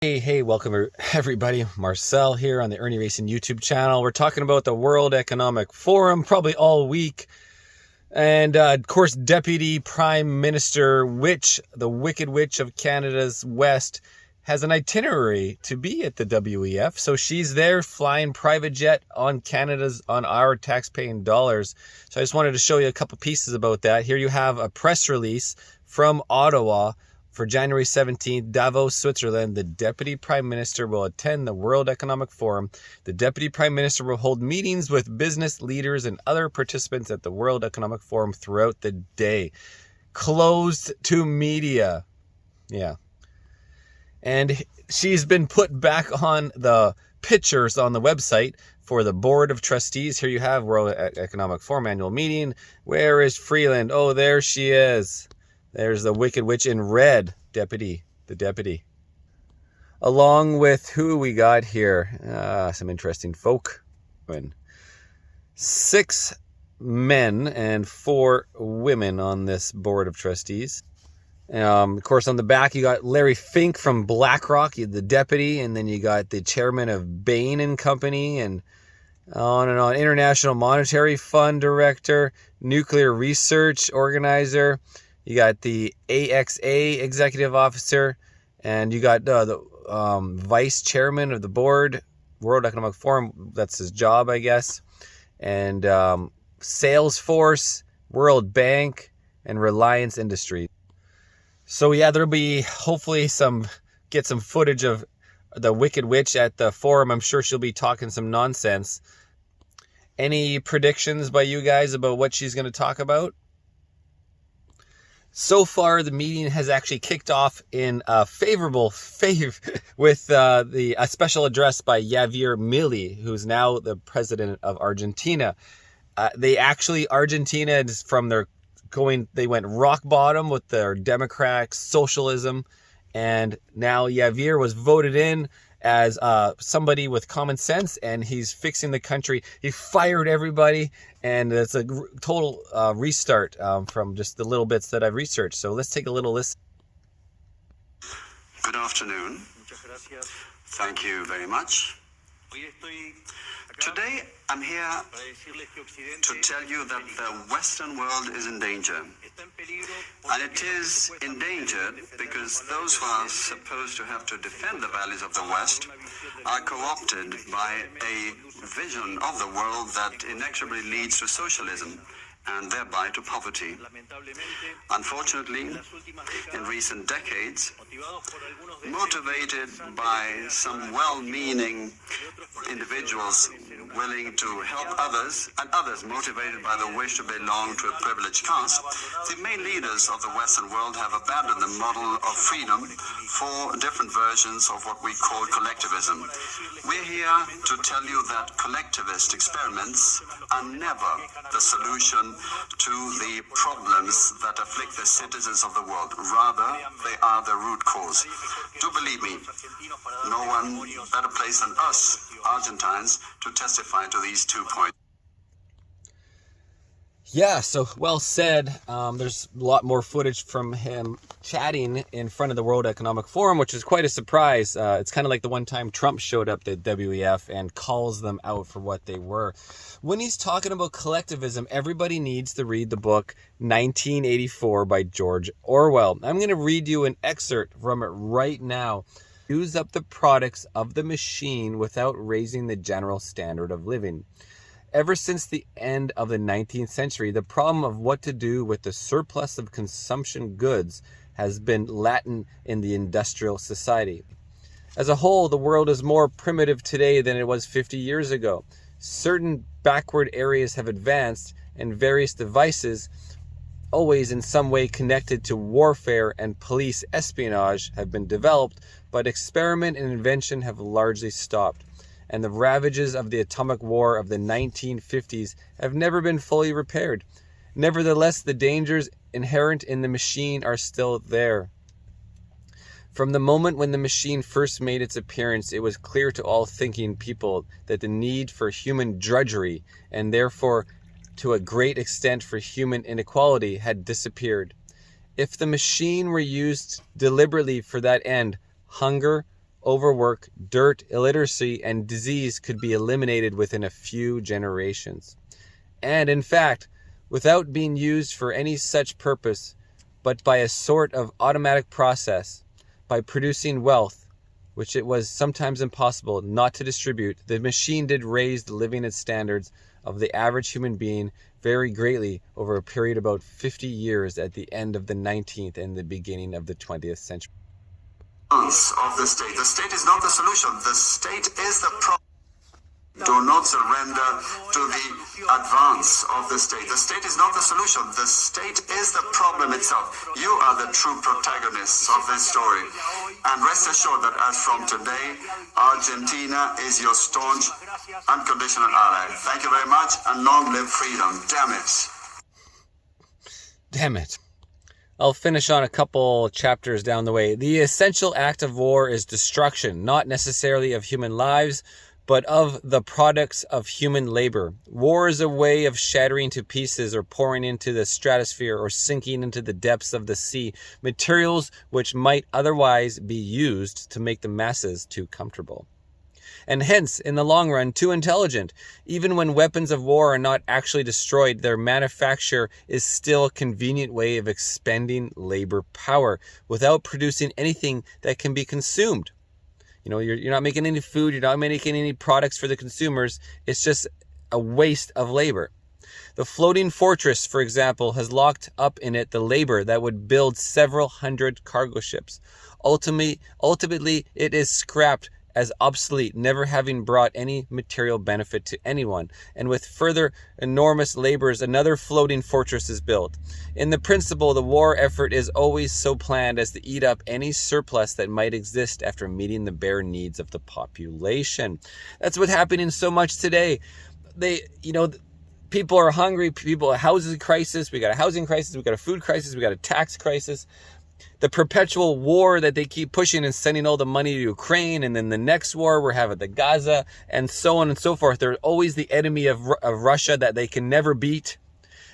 Hey, welcome everybody. Marcel here on the Irnieracing YouTube channel. We're talking about the World Economic Forum probably all week. And of course, Deputy Prime Minister Witch, the Wicked Witch of Canada's West, has an itinerary to be at the WEF. So she's there flying private jet on our tax-paying dollars. So I just wanted to show you a couple pieces about that. Here you have a press release from Ottawa. For January 17th, Davos, Switzerland, the Deputy Prime Minister will attend the World Economic Forum. The Deputy Prime Minister will hold meetings with business leaders and other participants at the World Economic Forum throughout the day. Closed to media. Yeah. And she's been put back on the pictures on the website for the Board of Trustees. Here you have World Economic Forum annual meeting. Where is Freeland? Oh, there she is. There's the Wicked Witch in red, the deputy. Along with who we got here, some interesting folk. 6 men and 4 women on this Board of Trustees. Of course, on the back, you got Larry Fink from BlackRock, the deputy, and then you got the chairman of Bain and Company, and on and on. International Monetary Fund director, nuclear research organizer. You got the AXA executive officer, and you got the vice chairman of the board, World Economic Forum. That's his job, I guess. And Salesforce, World Bank, and Reliance Industries. So yeah, there'll be hopefully get some footage of the Wicked Witch at the forum. I'm sure she'll be talking some nonsense. Any predictions by you guys about what she's going to talk about? So far, the meeting has actually kicked off in a favorable with a special address by Javier Milei, who's now the president of Argentina. Argentina is they went rock bottom with their democratic socialism, and now Javier was voted in as somebody with common sense, and he's fixing the country. He fired everybody, and it's a total restart from just the little bits that I've researched. So let's take a little listen. Good afternoon. Thank you very much. Today I'm here to tell you that the Western world is in danger. And it is endangered because those who are supposed to have to defend the values of the West are co-opted by a vision of the world that inexorably leads to socialism and thereby to poverty. Unfortunately, in recent decades, motivated by some well-meaning individuals willing to help others, and others motivated by the wish to belong to a privileged caste, the main leaders of the Western world have abandoned the model of freedom for different versions of what we call collectivism. We're here to tell you that collectivist experiments are never the solution to the problems that afflict the citizens of the world. Rather, they are the root cause. Do believe me, no one better placed than us, Argentines, to testify to these 2 points. Yeah, so well said. There's a lot more footage from him chatting in front of the World Economic Forum, which is quite a surprise. It's kind of like the one time Trump showed up at WEF and calls them out for what they were. When he's talking about collectivism, everybody needs to read the book 1984 by George Orwell. I'm going to read you an excerpt from it right now. Use up the products of the machine without raising the general standard of living. Ever since the end of the 19th century, the problem of what to do with the surplus of consumption goods has been latent in the industrial society. As a whole, the world is more primitive today than it was 50 years ago. Certain backward areas have advanced, and various devices, always in some way connected to warfare and police espionage, have been developed, but experiment and invention have largely stopped. And the ravages of the atomic war of the 1950s have never been fully repaired. Nevertheless, the dangers inherent in the machine are still there. From the moment when the machine first made its appearance, it was clear to all thinking people that the need for human drudgery, and therefore to a great extent for human inequality, had disappeared. If the machine were used deliberately for that end, hunger, overwork, dirt, illiteracy, and disease could be eliminated within a few generations. And in fact, without being used for any such purpose, but by a sort of automatic process, by producing wealth, which it was sometimes impossible not to distribute, the machine did raise the living standards of the average human being very greatly over a period of about 50 years at the end of the 19th and the beginning of the 20th century. Of the state. The state is not the solution. The state is the problem. Do not surrender to the advance of the state. The state is not the solution. The state is the problem itself. You are the true protagonists of this story. And rest assured that as from today, Argentina is your staunch, unconditional ally. Thank you very much, and long live freedom. Damn it. Damn it. I'll finish on a couple chapters down the way. The essential act of war is destruction, not necessarily of human lives, but of the products of human labor. War is a way of shattering to pieces or pouring into the stratosphere or sinking into the depths of the sea materials which might otherwise be used to make the masses too comfortable. And hence, in the long run, too intelligent. Even when weapons of war are not actually destroyed, their manufacture is still a convenient way of expending labor power without producing anything that can be consumed. You know, you're not making any food, you're not making any products for the consumers. It's just a waste of labor. The floating fortress, for example, has locked up in it the labor that would build several hundred cargo ships. Ultimately, it is scrapped as obsolete, never having brought any material benefit to anyone. And with further enormous labors, another floating fortress is built. In the principle, the war effort is always so planned as to eat up any surplus that might exist after meeting the bare needs of the population. That's what's happening so much today. People are hungry, people, a housing crisis, we got a housing crisis, we got a food crisis, we got a tax crisis. The perpetual war that they keep pushing and sending all the money to Ukraine, and then the next war we're having the Gaza, and so on and so forth. They're always the enemy of Russia that they can never beat.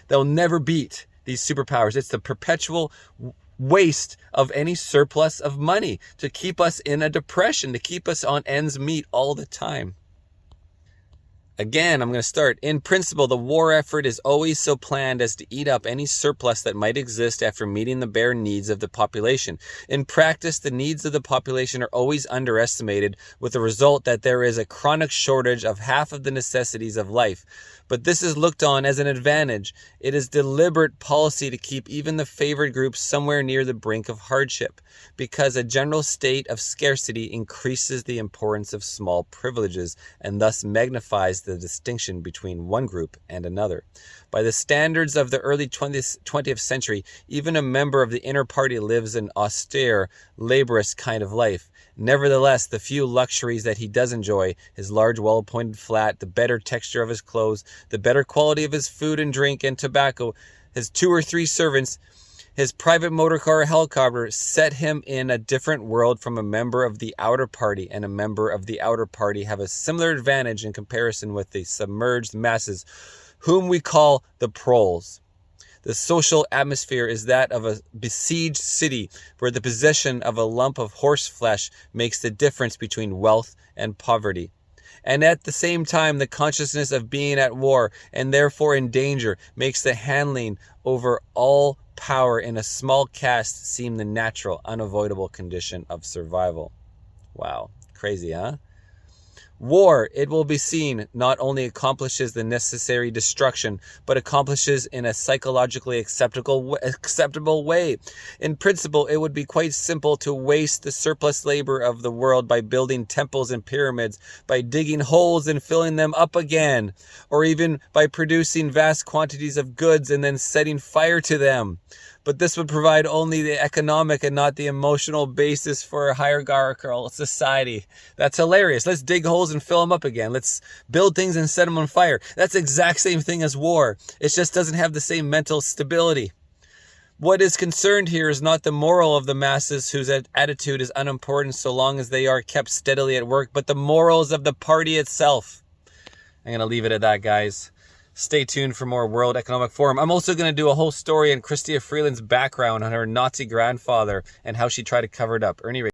They'll never beat these superpowers. It's the perpetual waste of any surplus of money to keep us in a depression, to keep us on ends meet all the time. Again, I'm going to start. In principle, the war effort is always so planned as to eat up any surplus that might exist after meeting the bare needs of the population. In practice, the needs of the population are always underestimated, with the result that there is a chronic shortage of half of the necessities of life. But this is looked on as an advantage. It is deliberate policy to keep even the favored groups somewhere near the brink of hardship, because a general state of scarcity increases the importance of small privileges and thus magnifies the distinction between one group and another. By the standards of the early 20th century, even a member of the inner party lives an austere, laborious kind of life. Nevertheless, the few luxuries that he does enjoy, his large, well-appointed flat, the better texture of his clothes, the better quality of his food and drink and tobacco, his 2 or 3 servants, his private motor car or helicopter, set him in a different world from a member of the outer party, and a member of the outer party have a similar advantage in comparison with the submerged masses, whom we call the proles. The social atmosphere is that of a besieged city, where the possession of a lump of horse flesh makes the difference between wealth and poverty. And at the same time, the consciousness of being at war, and therefore in danger, makes the handling over all power in a small caste seem the natural, unavoidable condition of survival. Wow, crazy, huh? War, it will be seen, not only accomplishes the necessary destruction, but accomplishes in a psychologically acceptable way. In principle, it would be quite simple to waste the surplus labor of the world by building temples and pyramids, by digging holes and filling them up again, or even by producing vast quantities of goods and then setting fire to them. But this would provide only the economic and not the emotional basis for a hierarchical society. That's hilarious. Let's dig holes and fill them up again. Let's build things and set them on fire. That's the exact same thing as war. It just doesn't have the same mental stability. What is concerned here is not the moral of the masses, whose attitude is unimportant so long as they are kept steadily at work, but the morals of the party itself. I'm going to leave it at that, guys. Stay tuned for more World Economic Forum. I'm also going to do a whole story on Chyrista Freeland's background on her Nazi grandfather and how she tried to cover it up. Irnieracing.